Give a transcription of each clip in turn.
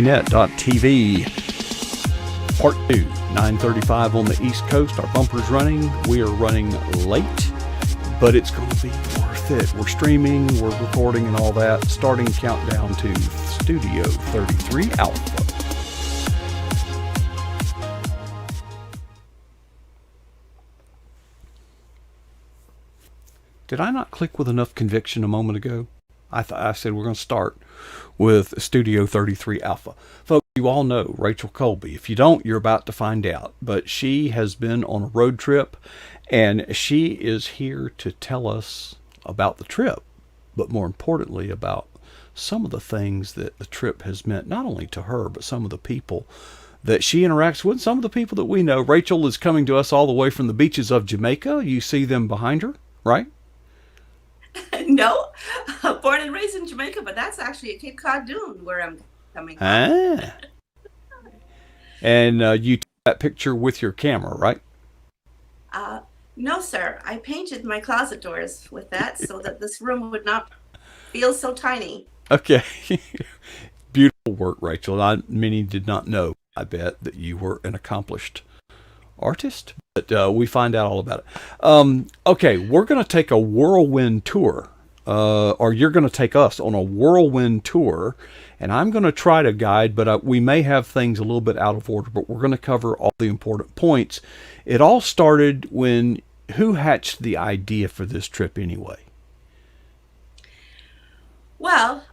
net.tv. Part 2, 9:35 on the East Coast. Our bumper's running. We are running late, but it's going to be worth it. We're streaming, we're recording and all that. Starting countdown to Studio 33 Alpha. Did I not click with enough conviction a moment ago? I said we're going to start with Studio 33 Alpha. Folks, you all know Rachael Colby. If you don't, you're about to find out. But she has been on a road trip, and she is here to tell us about the trip, but more importantly, about some of the things that the trip has meant, not only to her, but some of the people that she interacts with, some of the people that we know. Rachael is coming to us all the way from the beaches of Jamaica. You see them behind her, right? No, born and raised in Jamaica, but that's actually at Cape Cod Dune where I'm coming from. And you took that picture with your camera, right? No, sir. I painted my closet doors with that so that this room would not feel so tiny. Okay. Beautiful work, Rachael. Many did not know, I bet, that you were an accomplished artist, but we find out all about it. Okay, we're going to take a whirlwind tour, or you're going to take us on a whirlwind tour, and I'm going to try to guide, but we may have things a little bit out of order, but we're going to cover all the important points. It all started when, who hatched the idea for this trip anyway? Well,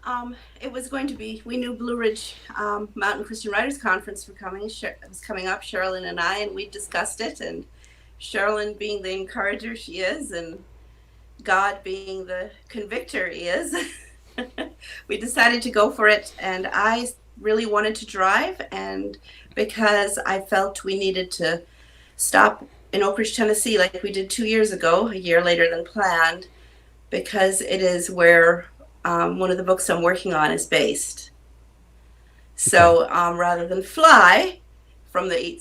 it was going to be, we knew Blue Ridge Mountain Christian Writers Conference was coming up, Sherilyn and I, and we discussed it, and Sherilyn being the encourager she is, and God being the convictor he is, we decided to go for it, and I really wanted to drive, and because I felt we needed to stop in Oak Ridge, Tennessee, like we did 2 years ago, a year later than planned, because it is where one of the books I'm working on is based. So rather than fly from the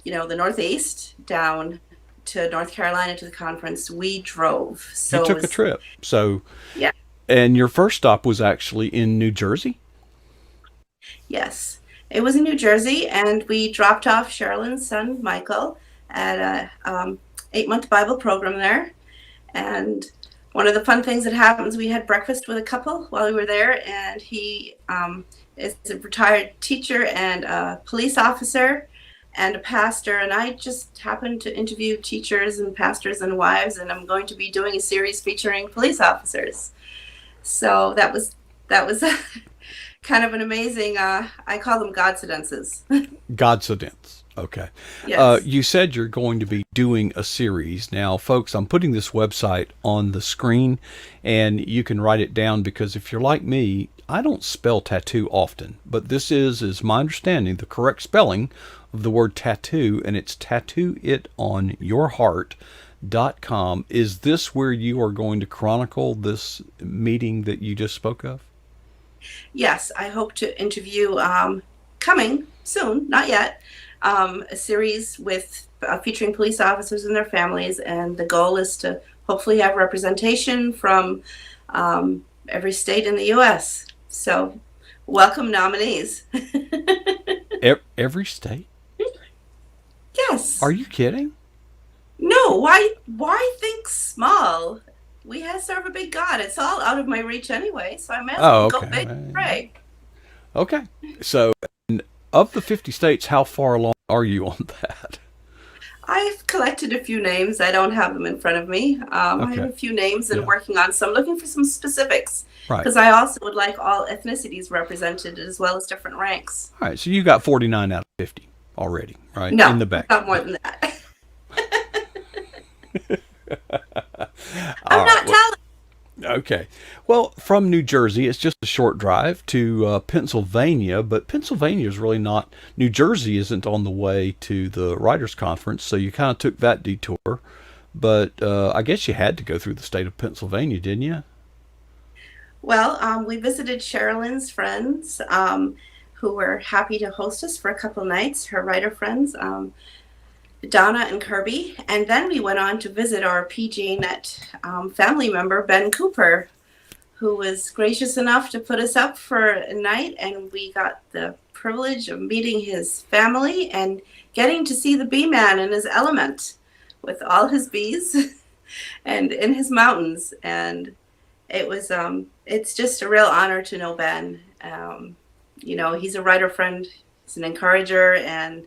Northeast down to North Carolina to the conference, we drove. So you took a trip. So yeah. And your first stop was actually in New Jersey? Yes, it was in New Jersey, and we dropped off Sherilyn's son Michael at a 8-month Bible program there, and one of the fun things that happens, we had breakfast with a couple while we were there, and he is a retired teacher and a police officer and a pastor, and I just happened to interview teachers and pastors and wives, and I'm going to be doing a series featuring police officers. So that was kind of an amazing, I call them Godcidences. Godcidence. Okay. Yes. You said you're going to be doing a series. Now, folks, I'm putting this website on the screen, and you can write it down, because if you're like me, I don't spell tattoo often, but this is my understanding, the correct spelling of the word tattoo, and it's tattooitonyourheart.com. Is this where you are going to chronicle this meeting that you just spoke of? Yes, I hope to interview, coming soon, not yet, a series with featuring police officers and their families, and the goal is to hopefully have representation from every state in the U.S. So, welcome nominees. Every state? Yes. Are you kidding? No. Why think small? We serve a big God. It's all out of my reach anyway, so I may as well go big and pray. Okay. So, of the 50 states, how far along are you on that? I've collected a few names. I don't have them in front of me. I have a few names and working on some, looking for some specifics. Right. Because I also would like all ethnicities represented as well as different ranks. All right. So you got 49 out of 50 already, right? No, in the back. Not more than that. I'm not talented. Okay. Well, from New Jersey, it's just a short drive to Pennsylvania, but Pennsylvania is really not, New Jersey isn't on the way to the Writers' Conference, so you kind of took that detour. But I guess you had to go through the state of Pennsylvania, didn't you? Well, we visited Sherilyn's friends, who were happy to host us for a couple nights, her writer friends, Donna and Kirby, and then we went on to visit our PG Net family member, Ben Cooper, who was gracious enough to put us up for a night, and we got the privilege of meeting his family and getting to see the bee man in his element with all his bees and in his mountains. And it was it's just a real honor to know Ben. He's a writer friend, he's an encourager, and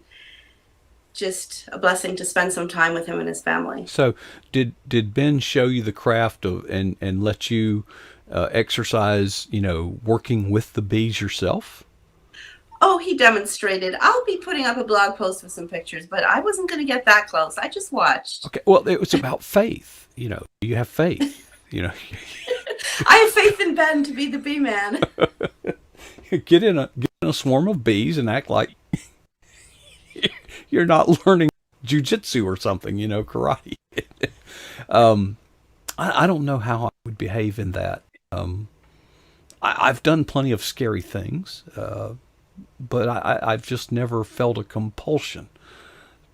just a blessing to spend some time with him and his family. So did Ben show you the craft of and let you exercise, working with the bees yourself? Oh, he demonstrated. I'll be putting up a blog post with some pictures, but I wasn't going to get that close. I just watched. Okay. Well, it was about faith. You have faith. I have faith in Ben to be the bee man. Get in a swarm of bees and act like you're not learning jujitsu or something, karate. I don't know how I would behave in that. I've done plenty of scary things, but I've just never felt a compulsion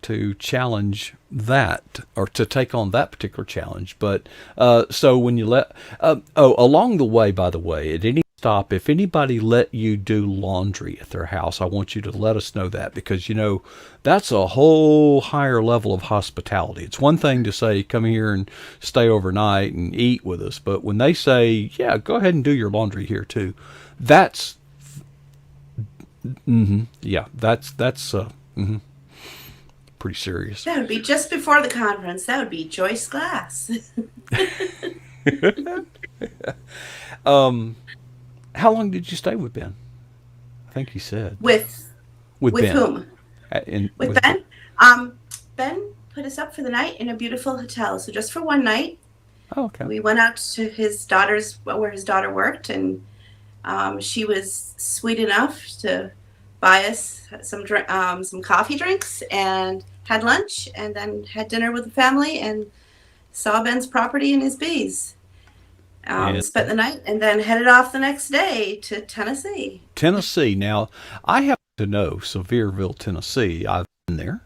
to challenge that or to take on that particular challenge. But so when you along the way, by the way, at any stop, if anybody let you do laundry at their house, I want you to let us know that, because that's a whole higher level of hospitality. It's one thing to say come here and stay overnight and eat with us, but when they say, yeah, go ahead and do your laundry here too, that's pretty serious. That would be just before the conference. That would be Joyce Glass. How long did you stay with Ben? I think you said. With Ben. Whom? With Ben? Ben put us up for the night in a beautiful hotel. So just for one night. Oh, okay. We went out to where his daughter worked, and she was sweet enough to buy us some coffee drinks and had lunch, and then had dinner with the family and saw Ben's property and his bees. Spent the night and then headed off the next day to Tennessee. Tennessee. Now, I happen to know Sevierville, Tennessee. I've been there,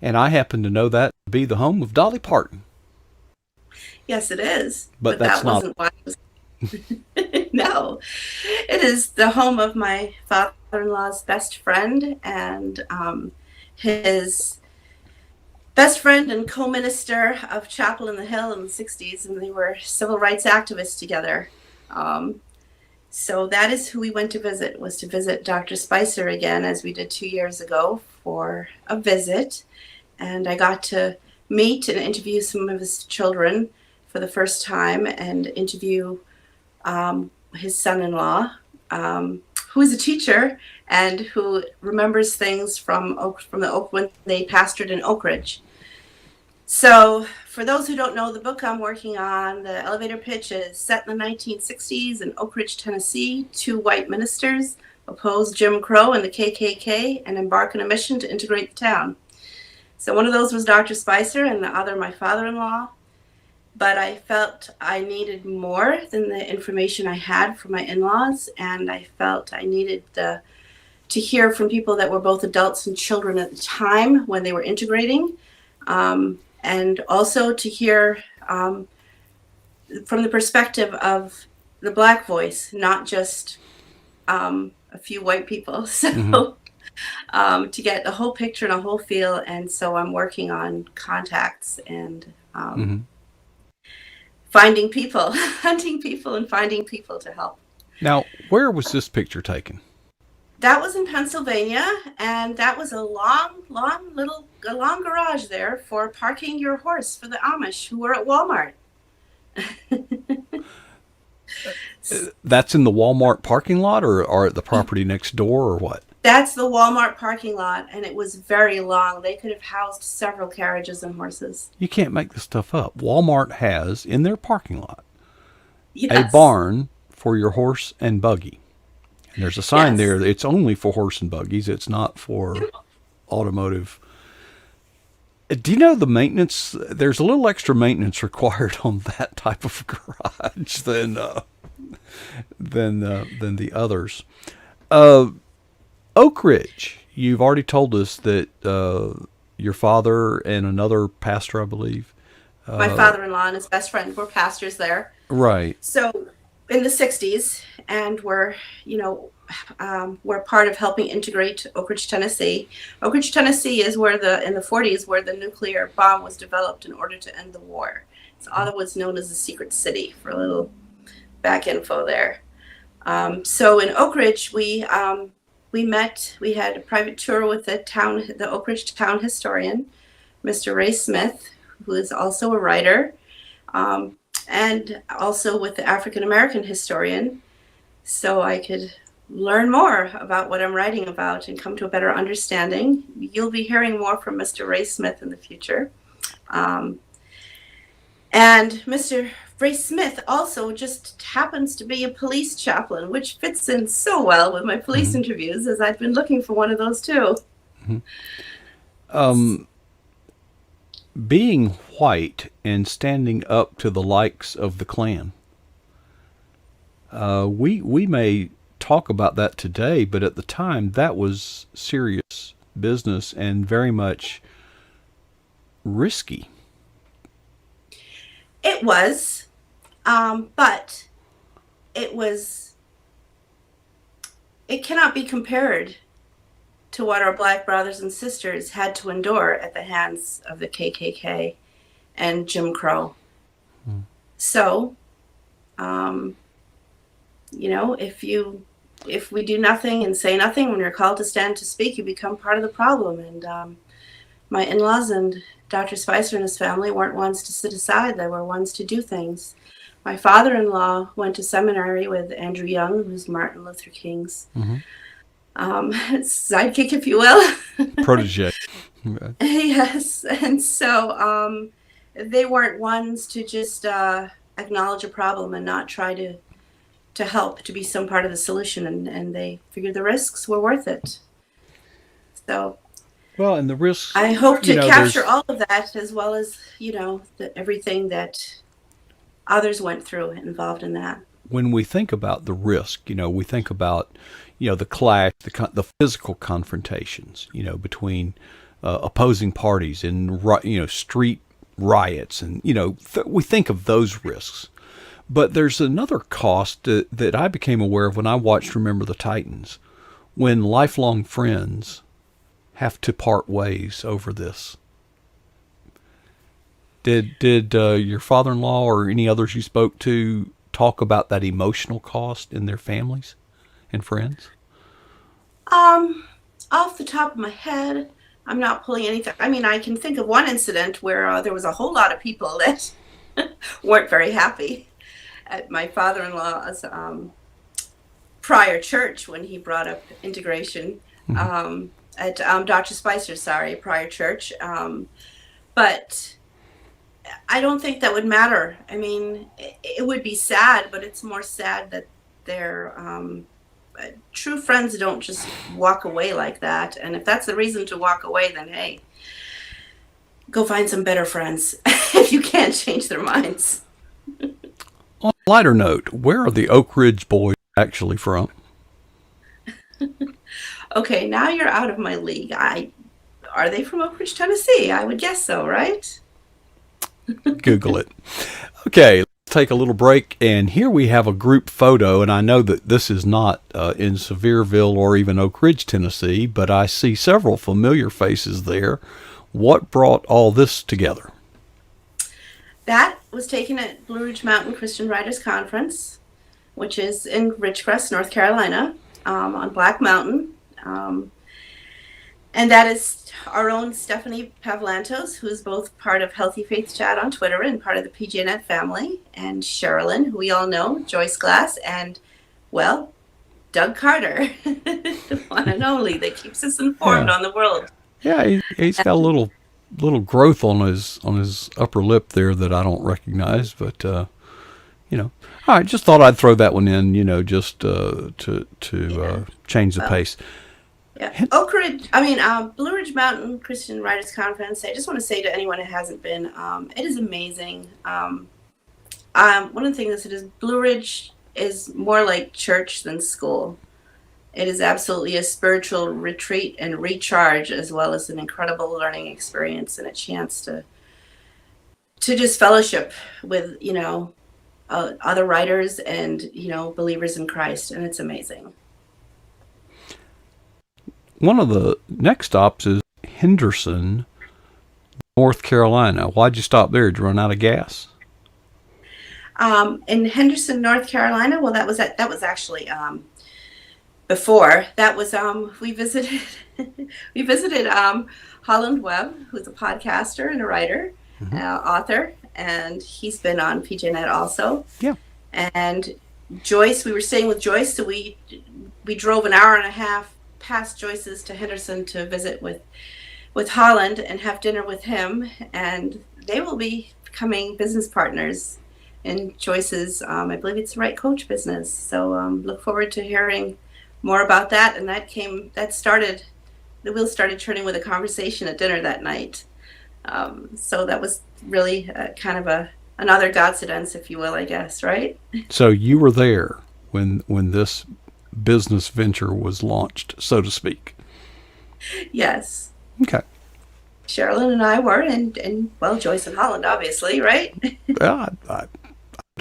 and I happen to know that to be the home of Dolly Parton. Yes, it is. But that's that wasn't why it was. No, it is the home of my father-in-law's best friend, and his best friend and co-minister of Chapel in the Hill in the 60s, and they were civil rights activists together. So that is who we went to visit, was to visit Dr. Spicer again, as we did 2 years ago, for a visit. And I got to meet and interview some of his children for the first time, and interview his son-in-law, who is a teacher and who remembers things from the Oak when they pastored in Oak Ridge. So for those who don't know, the book I'm working on, the elevator pitch, is set in the 1960s in Oak Ridge, Tennessee. 2 white ministers oppose Jim Crow and the KKK and embark on a mission to integrate the town. So one of those was Dr. Spicer, and the other my father-in-law. But I felt I needed more than the information I had from my in-laws, and I felt I needed to hear from people that were both adults and children at the time when they were integrating, and also to hear from the perspective of the Black voice, not just a few white people. So to get a whole picture and a whole feel, and so I'm working on contacts and finding people, hunting people, and finding people to help. Now, where was this picture taken? That was in Pennsylvania, and that was a long garage there for parking your horse for the Amish who were at Walmart. That's in the Walmart parking lot, or at the property next door, or what? That's the Walmart parking lot, and it was very long. They could have housed several carriages and horses. You can't make this stuff up. Walmart has, in their parking lot, Yes. a barn for your horse and buggy. And there's a sign there that it's only for horse and buggies. It's not for automotive. Do you know the maintenance? There's a little extra maintenance required on that type of garage than the others. Oak Ridge, you've already told us that your father and another pastor, I believe. My father-in-law and his best friend were pastors there. Right. So in the 60s, and we're part of helping integrate Oak Ridge, Tennessee. Oak Ridge, Tennessee is where in the 40s, where the nuclear bomb was developed in order to end the war. It's otherwise known as the Secret City, for a little back info there. So in Oak Ridge, we had a private tour with the Oak Ridge town historian, Mr. Ray Smith, who is also a writer, and also with the African American historian, so I could learn more about what I'm writing about and come to a better understanding. You'll be hearing more from Mr. Ray Smith in the future. And Mr. Ray Smith also just happens to be a police chaplain, which fits in so well with my police interviews, as I've been looking for one of those too. Being white and standing up to the likes of the Klan, we may talk about that today, but at the time that was serious business and very much risky. It was, but it cannot be compared to what our Black brothers and sisters had to endure at the hands of the KKK and Jim Crow. So, if we do nothing and say nothing, when you're called to stand to speak, you become part of the problem. And my in-laws and Dr. Spicer and his family weren't ones to sit aside. They were ones to do things. My father-in-law went to seminary with Andrew Young, who's Martin Luther King's sidekick, if you will. Protege. Yes. And so they weren't ones to just acknowledge a problem and not try to help, to be some part of the solution. And they figured the risks were worth it. So, well, and the risks, I hope to capture all of that, as well as, everything that others went through involved in that. When we think about the risk, we think about, the clash, the physical confrontations, between opposing parties and, street riots. And, we think of those risks. But there's another cost that I became aware of when I watched Remember the Titans, when lifelong friends have to part ways over this. Did your father-in-law or any others you spoke to talk about that emotional cost in their families and friends? Off the top of my head, I'm not pulling anything. I mean, I can think of one incident where there was a whole lot of people that weren't very happy at my father-in-law's prior church when he brought up integration. At Dr. Spicer's, prior church. But I don't think that would matter. I mean, it would be sad, but it's more sad that their true friends don't just walk away like that. And if that's the reason to walk away, then hey, go find some better friends if you can't change their minds. On a lighter note, where are the Oak Ridge boys actually from? Okay, now you're out of my league. Are they from Oak Ridge, Tennessee? I would guess so, right? Google it. Okay, let's take a little break. And here we have a group photo. And I know that this is not in Sevierville or even Oak Ridge, Tennessee, but I see several familiar faces there. What brought all this together? That was taken at Blue Ridge Mountain Christian Writers Conference, which is in Ridgecrest, North Carolina, on Black Mountain. And that is our own Stephanie Pavlantos, who's both part of Healthy Faith Chat on Twitter and part of the PGNet family, and Sherilyn, who we all know, Joyce Glass, and, well, Doug Carter, the one and only that keeps us informed on the world. Yeah, he's got a little growth on his upper lip there that I don't recognize, but I just thought I'd throw that one in, just to change the pace. Yeah, Blue Ridge Mountain Christian Writers Conference. I just want to say to anyone who hasn't been, it is amazing. One of the things that is Blue Ridge is more like church than school. It is absolutely a spiritual retreat and recharge, as well as an incredible learning experience and a chance to just fellowship with, other writers and, believers in Christ, and it's amazing. One of the next stops is Henderson, North Carolina. Why'd you stop there? Did you run out of gas? In Henderson, North Carolina, well, that was actually before. That was we visited we visited Holland Webb, who's a podcaster and a writer, author, and he's been on PJNet also. Yeah. And Joyce, we were staying with Joyce, so we drove an hour and a half past Joyce's to Henderson to visit with Holland and have dinner with him, and they will be becoming business partners in Joyce's, I believe it's the Right Coach business. So look forward to hearing more about that. And the wheels started turning with a conversation at dinner that night. So that was really kind of another coincidence, if you will, I guess, right? So you were there when this business venture was launched, so to speak. Yes. Okay. Sherilyn and I were, and well, Joyce and Holland, obviously, right? Yeah, I'd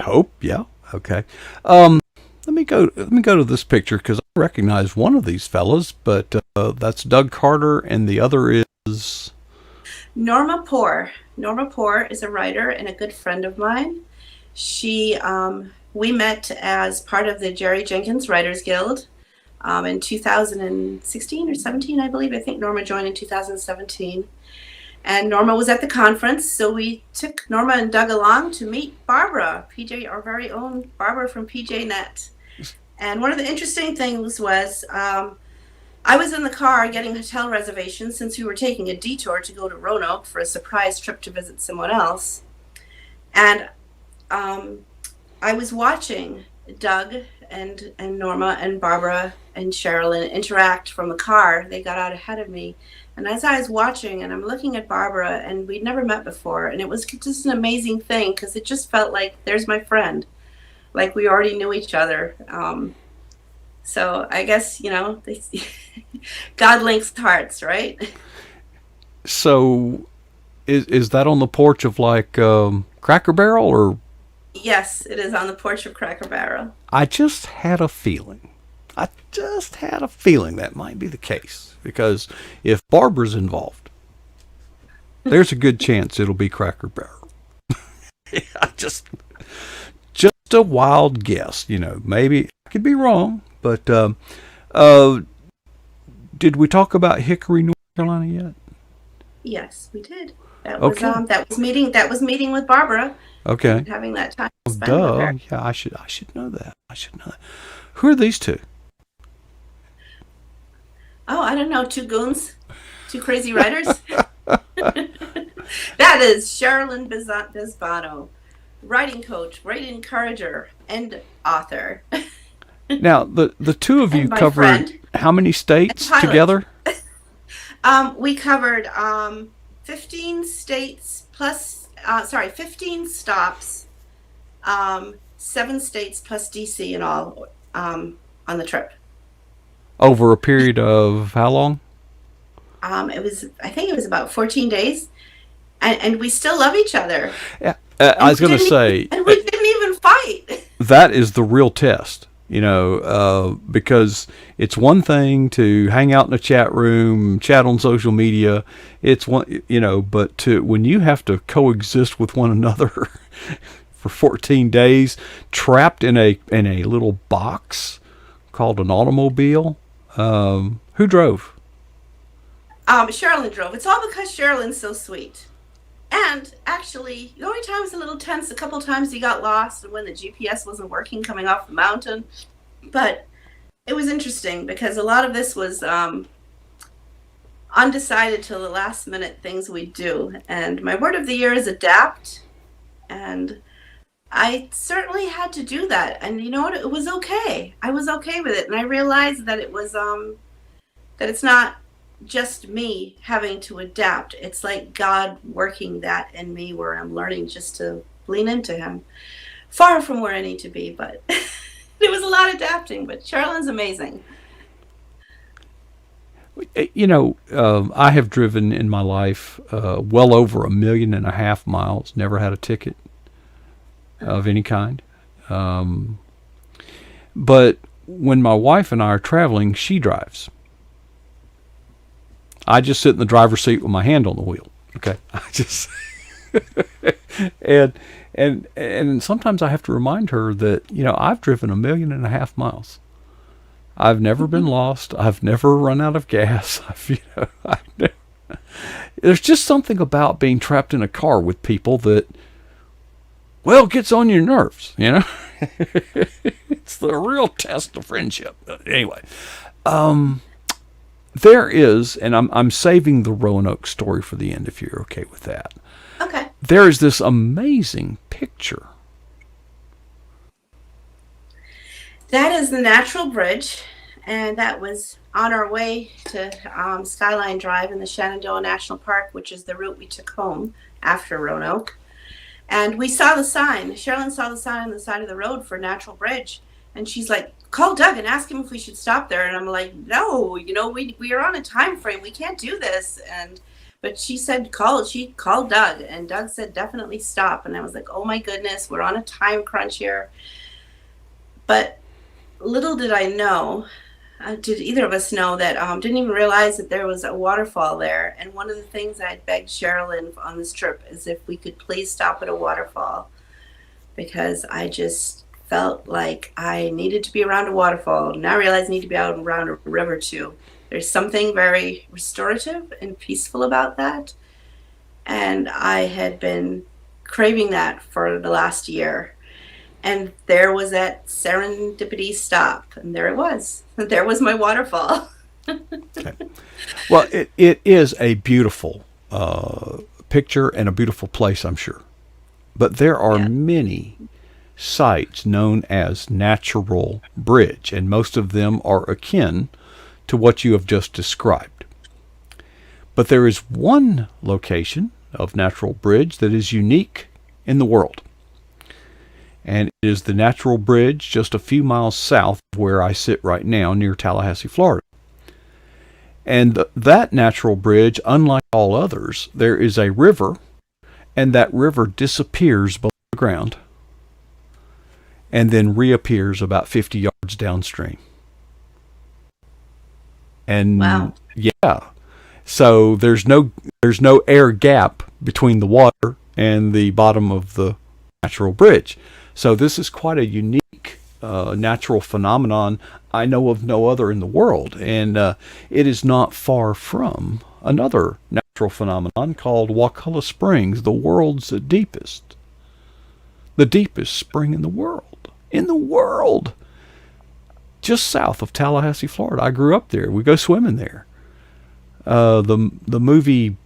hope. Yeah. Okay. Let me go to this picture because I recognize one of these fellas, but that's Doug Carter, and the other is Norma Poor. Norma Poor is a writer and a good friend of mine. She, we met as part of the Jerry Jenkins Writers Guild in 2016 or 17, I believe. I think Norma joined in 2017. And Norma was at the conference, so we took Norma and Doug along to meet Barbara, our very own Barbara from PJNet. And one of the interesting things was I was in the car getting hotel reservations since we were taking a detour to go to Roanoke for a surprise trip to visit someone else. And I was watching Doug and Norma and Barbara and Sherilyn interact from the car. They got out ahead of me. And as I was watching, and I'm looking at Barbara, and we'd never met before, and it was just an amazing thing because it just felt like there's my friend, like we already knew each other. So I guess, God links hearts, right? So is that on the porch of like Cracker Barrel or? Yes, it is on the porch of Cracker Barrel. I just had a feeling that might be the case, because if Barbara's involved, there's a good chance it'll be Cracker Barrel. just a wild guess, maybe I could be wrong, but did we talk about Hickory, North Carolina yet? Yes, we did. That was meeting with Barbara. Okay. And having that time Oh, spent with duh. her. Yeah, I should know that. Who are these two? Oh, I don't know, two goons, two crazy writers. That is Sherilyn Bisbano, writing coach, great encourager, and author. Now, the two of you covered how many states together? We covered 15 states plus, 15 stops, 7 states plus DC in all on the trip. Over a period of how long? I think it was about 14 days, and we still love each other. Yeah, I was going to say, and we didn't even fight. That is the real test, because it's one thing to hang out in a chat room, chat on social media. It's one, but when you have to coexist with one another for 14 days, trapped in a little box called an automobile. Who drove? Sherilyn drove. It's all because Sherilyn's so sweet. And actually, the only time it was a little tense, a couple times he got lost and when the GPS wasn't working coming off the mountain. But it was interesting because a lot of this was undecided till the last minute things we do. And my word of the year is adapt. And I certainly had to do that. And you know what? It was okay. I was okay with it. And I realized that it was, that it's not just me having to adapt. It's like God working that in me where I'm learning just to lean into him. Far from where I need to be, but it was a lot of adapting, but Sherilyn's amazing. I have driven in my life well over 1.5 million miles, never had a ticket of any kind. But when my wife and I are traveling, she drives. I just sit in the driver's seat with my hand on the wheel. Okay, I just and and sometimes I have to remind her that I've driven 1.5 million miles. I've never been lost. I've never run out of gas. There's just something about being trapped in a car with people that, well, gets on your nerves. It's the real test of friendship. Anyway, there is, and I'm saving the Roanoke story for the end if you're okay with that. Okay. There is this amazing picture. That is the Natural Bridge, and that was on our way to Skyline Drive in the Shenandoah National Park, which is the route we took home after Roanoke. And we saw the sign. Sherilyn saw the sign on the side of the road for Natural Bridge, and she's like, "Call Doug and ask him if we should stop there." And I'm like, "No, we are on a time frame. We can't do this." But she said, she called Doug, and Doug said, "Definitely stop." And I was like, "Oh my goodness, we're on a time crunch here." But little did I know, did either of us know that, didn't even realize that there was a waterfall there. And one of the things I begged Sherilyn on this trip is if we could please stop at a waterfall, because I just felt like I needed to be around a waterfall. Now I realize I need to be out around a river too. There's something very restorative and peaceful about that. And I had been craving that for the last year. And there was that serendipity stop, and there it was. There was my waterfall. Okay. Well, it is a beautiful picture and a beautiful place, I'm sure. But there are many sites known as Natural Bridge, and most of them are akin to what you have just described. But there is one location of Natural Bridge that is unique in the world. And it is the Natural Bridge just a few miles south of where I sit right now near Tallahassee, Florida. And that Natural Bridge, unlike all others, there is a river, and that river disappears below the ground and then reappears about 50 yards downstream. And wow. Yeah. So there's no air gap between the water and the bottom of the Natural Bridge. So this is quite a unique natural phenomenon. I know of no other in the world. And it is not far from another natural phenomenon called Wakulla Springs, the world's deepest. The deepest spring in the world. In the world! Just south of Tallahassee, Florida. I grew up there. We go swimming there. The movie,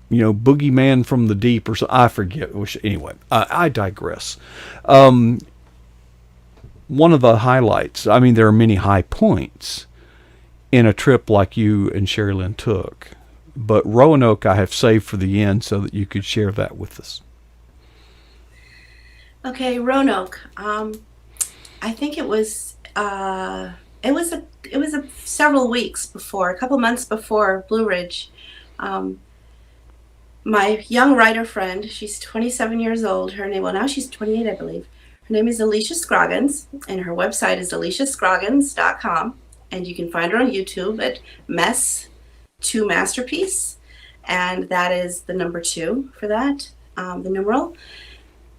Boogeyman from the Deep, or so, I forget. Anyway, I digress. One of the highlights, there are many high points in a trip like you and Sherilyn took, but Roanoke I have saved for the end so that you could share that with us. Okay, Roanoke. I think it was several weeks before, a couple months before Blue Ridge. My young writer friend, she's 27 years old. Now she's 28, I believe. Her name is Alicia Scroggins, and her website is aliciascroggins.com. And you can find her on YouTube at Mess to Masterpiece. And that is the number 2 for that, the numeral.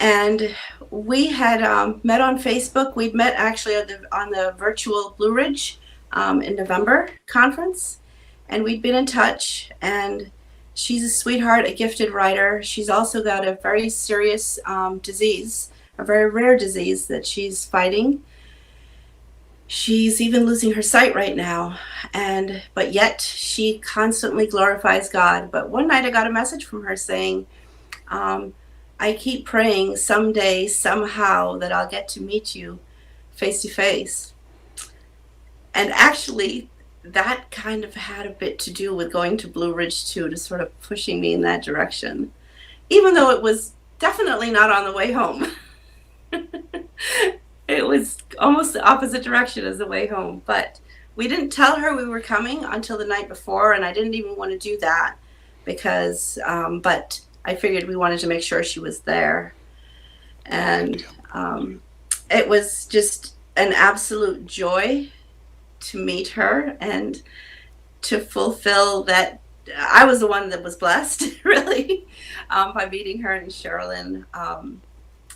And we had met on Facebook. We'd met actually on the virtual Blue Ridge in November conference. And we'd been in touch. And she's a sweetheart, a gifted writer. She's also got a very serious disease, a very rare disease that she's fighting. She's even losing her sight right now, but yet she constantly glorifies God. But one night I got a message from her saying, I keep praying someday, somehow, that I'll get to meet you face to face. And actually, that kind of had a bit to do with going to Blue Ridge too, to sort of pushing me in that direction, even though it was definitely not on the way home. It was almost the opposite direction as the way home. But we didn't tell her we were coming until the night before, and I didn't even want to do that because, but I figured we wanted to make sure she was there. And it was just an absolute joy to meet her and to fulfill that. I was the one that was blessed, really, by meeting her and Sherilyn.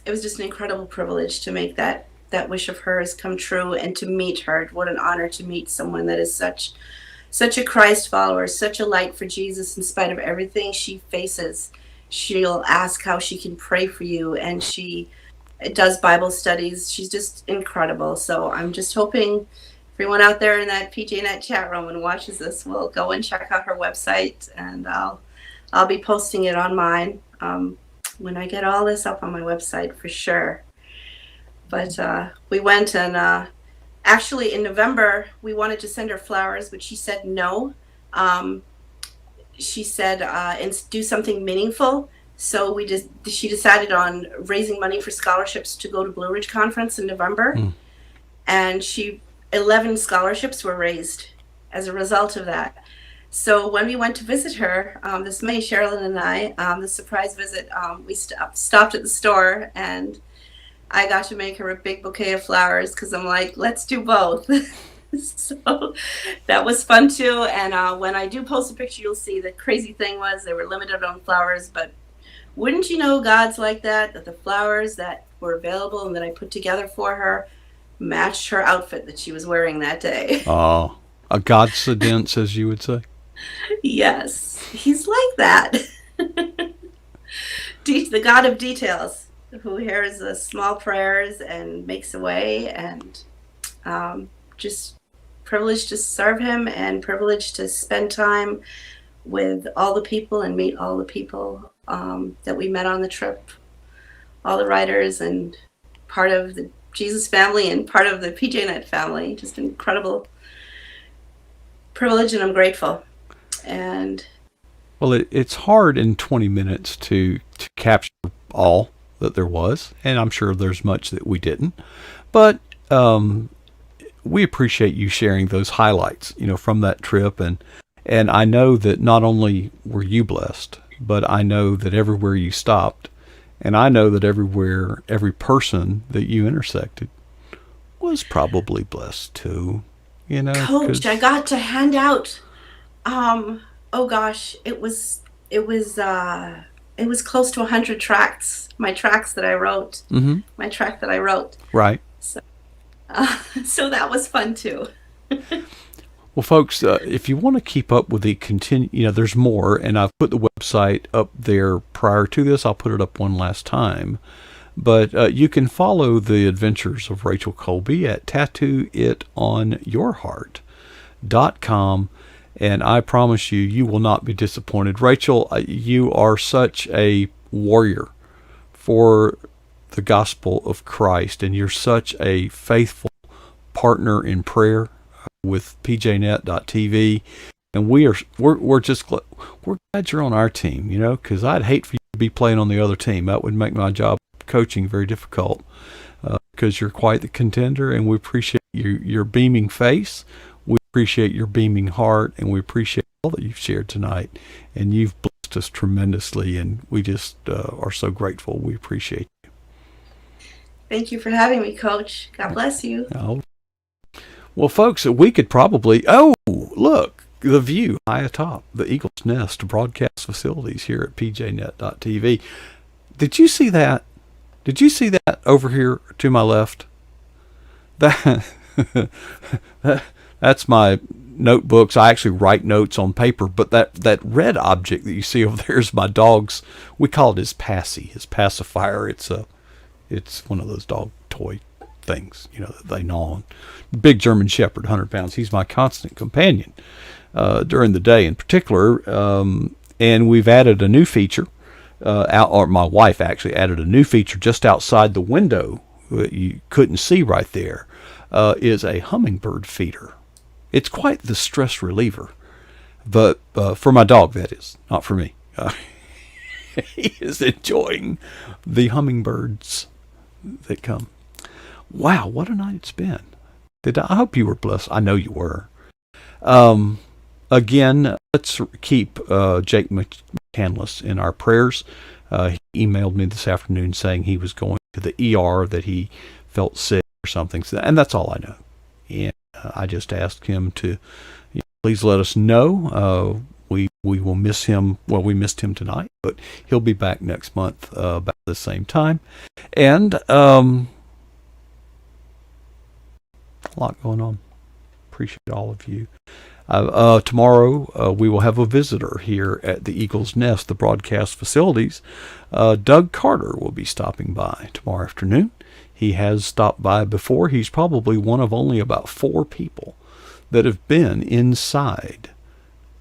It was just an incredible privilege to make that wish of hers come true and to meet her. What an honor to meet someone that is such a Christ follower, such a light for Jesus in spite of everything she faces. She'll ask how she can pray for you, and she does Bible studies. She's just incredible. So I'm just hoping everyone out there in that PJNet chat room and watches this will go and check out her website, and I'll be posting it on mine when I get all this up on my website for sure. But we went and actually in November we wanted to send her flowers, but she said no. She said and do something meaningful. So she decided on raising money for scholarships to go to Blue Ridge Conference in November, and 11 scholarships were raised as a result of that. So when we went to visit her this May, Sherilyn and I, the surprise visit, we stopped at the store, and I got to make her a big bouquet of flowers because I'm like, let's do both. So that was fun too. And when I do post a picture, you'll see the crazy thing was they were limited on flowers, but wouldn't you know, God's like that the flowers that were available and that I put together for her matched her outfit that she was wearing that day. Oh, a coincidence, as you would say. Yes, he's like that. The God of details, who hears the small prayers and makes a way, and just privileged to serve him and privileged to spend time with all the people and meet all the people that we met on the trip, all the writers and part of the Jesus family and part of the PJNet family. Just an incredible privilege, and I'm grateful. And well, it's hard in 20 minutes to capture all that there was, and I'm sure there's much that we didn't, but we appreciate you sharing those highlights, from that trip, and I know that not only were you blessed, but I know that everywhere you stopped, and I know that every person that you intersected was probably blessed too, Coach, I got to hand out, oh gosh, it was close to 100 tracts, my track that I wrote. Right. So that was fun too. Well, folks, if you want to keep up with the there's more, and I've put the website up there prior to this. I'll put it up one last time. But you can follow the adventures of Rachael Colby at tattooitonyourheart.com, and I promise you will not be disappointed. Rachael, you are such a warrior for the gospel of Christ, and you're such a faithful partner in prayer with pjnet.tv, and we're glad you're on our team, because I'd hate for you to be playing on the other team. That would make my job coaching very difficult, because you're quite the contender, and we appreciate your beaming face, we appreciate your beaming heart, and we appreciate all that you've shared tonight, and you've blessed us tremendously, and we just are so grateful. We appreciate you. Thank you for having me, Coach. God bless you. Oh. Well, folks, we could probably, look, the view high atop the Eagle's Nest broadcast facilities here at pjnet.tv. Did you see that? Did you see that over here to my left? That's my notebooks. I actually write notes on paper, but that red object that you see over there is my dog's. We call it his passy, his pacifier. It's one of those dog toy things, that they gnaw on. Big German Shepherd, 100 pounds. He's my constant companion during the day in particular. And we've added a new feature. Or my wife actually added a new feature just outside the window that you couldn't see right there, is a hummingbird feeder. It's quite the stress reliever, but for my dog, that is, not for me. He is enjoying the hummingbirds that come. Wow, what a night it's been. I hope you were blessed. I know you were. Again, let's keep Jake McCandless in our prayers. He emailed me this afternoon saying he was going to the ER, that he felt sick or something. And that's all I know. And I just asked him to please let us know. We will miss him. Well, we missed him tonight, but he'll be back next month about the same time. And a lot going on. Appreciate all of you. Tomorrow we will have a visitor here at the Eagle's Nest, the broadcast facilities. Doug Carter will be stopping by tomorrow afternoon. He has stopped by before. He's probably one of only about 4 people that have been inside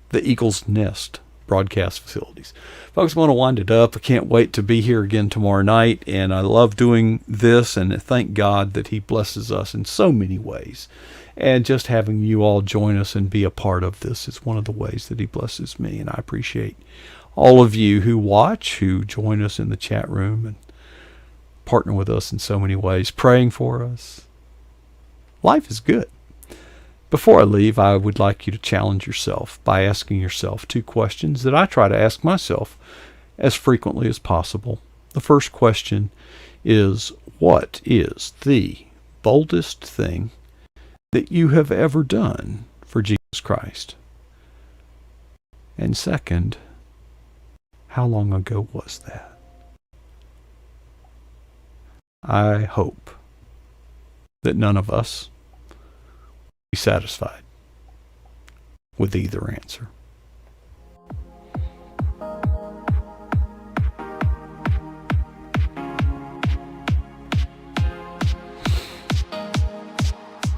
the Eagle's Nest broadcast facilities. Folks, I want to wind it up. I can't wait to be here again tomorrow night, and I love doing this, and thank God that he blesses us in so many ways. And just having you all join us and be a part of this is one of the ways that he blesses me, and I appreciate all of you who watch, who join us in the chat room and partner with us in so many ways, praying for us. Life is good. Before I leave, I would like you to challenge yourself by asking yourself 2 questions that I try to ask myself as frequently as possible. The first question is, what is the boldest thing that you have ever done for Jesus Christ? And second, how long ago was that? I hope that none of us be satisfied with either answer.